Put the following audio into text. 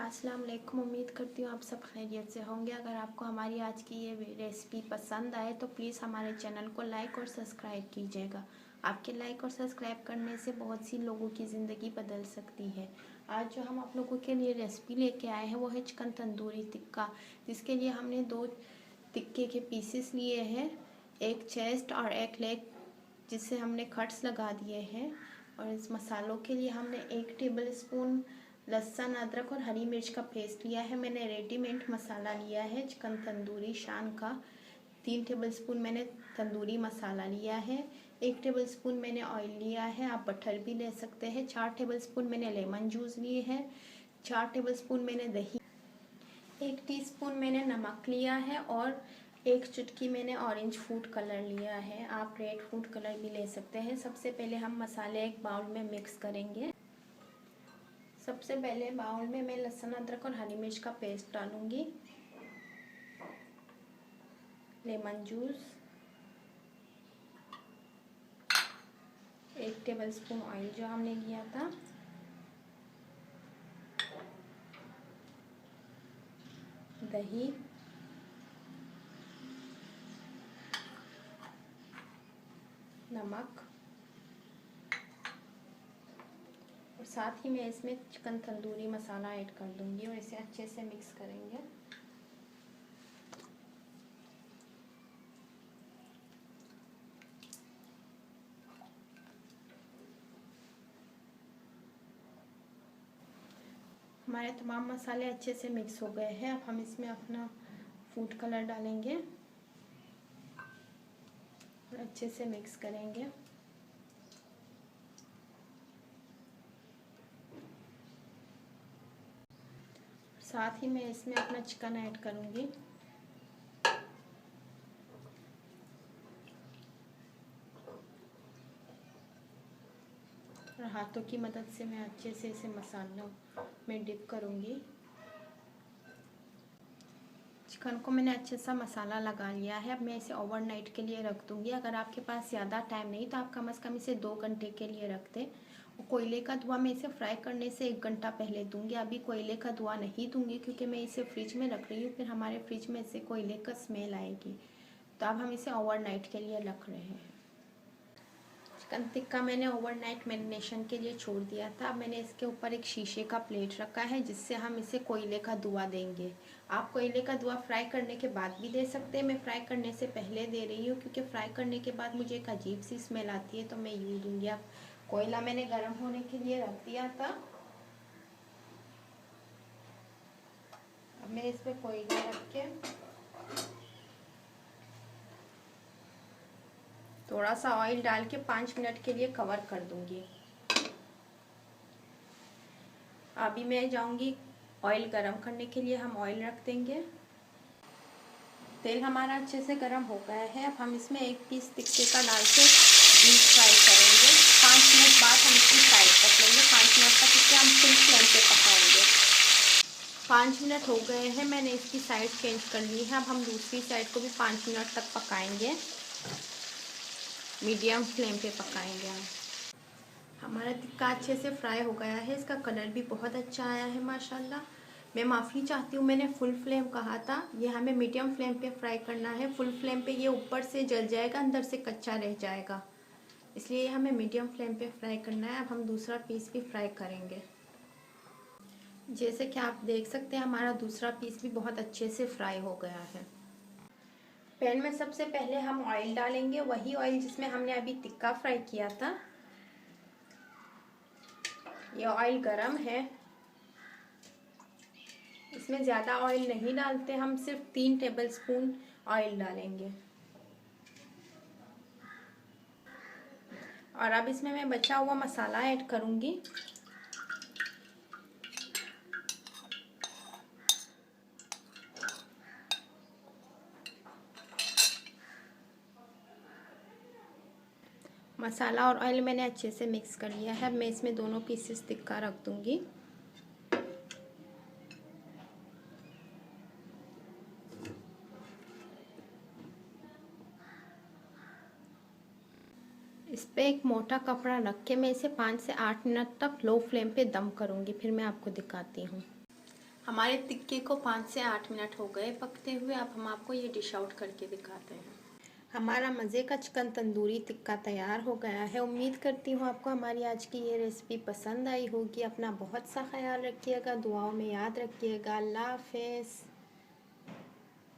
अस्सलाम वालेकुम। उम्मीद करती हूँ आप सब खैरियत से होंगे। अगर आपको हमारी आज की ये रेसिपी पसंद आए तो प्लीज़ हमारे चैनल को लाइक और सब्सक्राइब कीजिएगा। आपके लाइक और सब्सक्राइब करने से बहुत सी लोगों की ज़िंदगी बदल सकती है। आज जो हम आप लोगों के लिए रेसिपी लेके आए हैं वो है चिकन तंदूरी टिक्का, जिसके लिए हमने 2 टिक्के के पीसेस लिए हैं, एक चेस्ट और एक लेग, जिससे हमने कट्स लगा दिए हैं। और इस मसालों के लिए हमने 1 टेबल स्पून लहसुन, अदरक और हरी मिर्च का पेस्ट लिया है। मैंने रेडीमेड मसाला लिया है चिकन तंदूरी शान का। 3 टेबल स्पून मैंने तंदूरी मसाला लिया है। 1 टेबल स्पून मैंने ऑयल लिया है, आप बटर भी ले सकते हैं। 4 टेबल स्पून मैंने लेमन जूस लिए है। 4 टेबल स्पून मैंने दही, 1 टीस्पून मैंने नमक लिया है और 1 चुटकी मैंने ऑरेंज फूड कलर लिया है। आप रेड फूड कलर भी ले सकते हैं। सबसे पहले हम मसाले एक बाउल में मिक्स करेंगे। सबसे पहले बाउल में मैं लहसुन, अदरक और हरी मिर्च का पेस्ट डालूंगी, lemon juice, 1 table spoon oil जो हमने लिया था, दही, नमक और साथ ही मैं इसमें चिकन तंदूरी मसाला ऐड कर दूंगी और इसे अच्छे से मिक्स करेंगे। हमारे तमाम मसाले अच्छे से मिक्स हो गए हैं। अब हम इसमें अपना फूड कलर डालेंगे और अच्छे से मिक्स करेंगे। साथ ही मैं इसमें अपना चिकन ऐड करूंगी और हाथों की मदद से मैं अच्छे से इसे मसालों में डिप करूंगी। चिकन को मैंने अच्छे सा मसाला लगा लिया है। अब मैं इसे ओवरनाइट के लिए रख दूंगी। अगर आपके पास ज़्यादा टाइम नहीं तो आप कम से कम इसे 2 घंटे के लिए रख दें। कोयले का धुआं मैं इसे फ्राई करने से 1 घंटा पहले दूंगी। अभी कोयले का धुआं नहीं दूंगी क्योंकि मैं इसे फ्रिज में रख रही हूँ, फिर हमारे फ्रिज में से कोयले का स्मेल आएगी। तो अब हम इसे ओवरनाइट के लिए रख रहे हैं। चिकन टिक्का मैंने ओवरनाइट मैरिनेशन के लिए छोड़ दिया था। अब मैंने इसके ऊपर एक शीशे का प्लेट रखा है जिससे हम इसे कोयले का धुआं देंगे। आप कोयले का धुआं फ्राई करने के बाद भी दे सकते हैं। मैं फ्राई करने से पहले दे रही हूँ क्योंकि फ्राई करने के बाद मुझे एक अजीब सी स्मेल आती है, तो मैं यूँ दूँगी। अब कोयला मैंने गर्म होने के लिए रख दिया था। अब मैं इस पर कोयला रख के थोड़ा सा ऑयल डाल के 5 मिनट के लिए कवर कर दूंगी। अभी मैं जाऊंगी ऑयल गरम करने के लिए। हम ऑयल रख देंगे। तेल हमारा अच्छे से गरम हो गया है। अब हम इसमें 1 पीस टिक्के का डाल के डीप फ्राई करेंगे। 5 मिनट बाद हम इसकी साइड तक लेंगे। 5 मिनट तक इसे हम फुल फ्लेम पे पकाएंगे। 5 मिनट हो गए हैं, मैंने इसकी साइड चेंज कर ली है। अब हम दूसरी साइड को भी 5 मिनट तक पकाएंगे। मीडियम फ्लेम पे पकाएंगे हम। हमारा टिक्का अच्छे से फ्राई हो गया है। इसका कलर भी बहुत अच्छा आया है माशाल्लाह। मैं माफ़ी चाहती हूँ, मैंने फुल फ्लेम कहा था, ये हमें मीडियम फ्लेम पे फ्राई करना है। फुल फ्लेम पे ये ऊपर से जल जाएगा, अंदर से कच्चा रह जाएगा, इसलिए हमें मीडियम फ्लेम पे फ्राई करना है। अब हम दूसरा पीस भी फ्राई करेंगे। जैसे कि आप देख सकते हैं हमारा दूसरा पीस भी बहुत अच्छे से फ्राई हो गया है। पैन में सबसे पहले हम ऑयल डालेंगे, वही ऑयल जिसमें हमने अभी टिक्का फ्राई किया था। ये ऑयल गरम है, इसमें ज़्यादा ऑयल नहीं डालते, हम सिर्फ 3 टेबल स्पून ऑयल डालेंगे। और अब इसमें मैं बचा हुआ मसाला ऐड करूँगी। मसाला और ऑयल मैंने अच्छे से मिक्स कर लिया है। अब मैं इसमें दोनों पीसेस टिक्का रख दूँगी। इस पे एक मोटा कपड़ा रख के मैं इसे 5 से 8 मिनट तक लो फ्लेम पे दम करूँगी, फिर मैं आपको दिखाती हूँ। हमारे टिक्के को 5 से 8 मिनट हो गए पकते हुए। अब हम आपको ये डिश आउट करके दिखाते हैं। हमारा मज़े का चिकन तंदूरी टिक्का तैयार हो गया है। उम्मीद करती हूँ आपको हमारी आज की ये रेसिपी पसंद आई होगी। अपना बहुत सा ख्याल रखिएगा, दुआओं में याद रखिएगा। अल्लाह हाफ़िज़।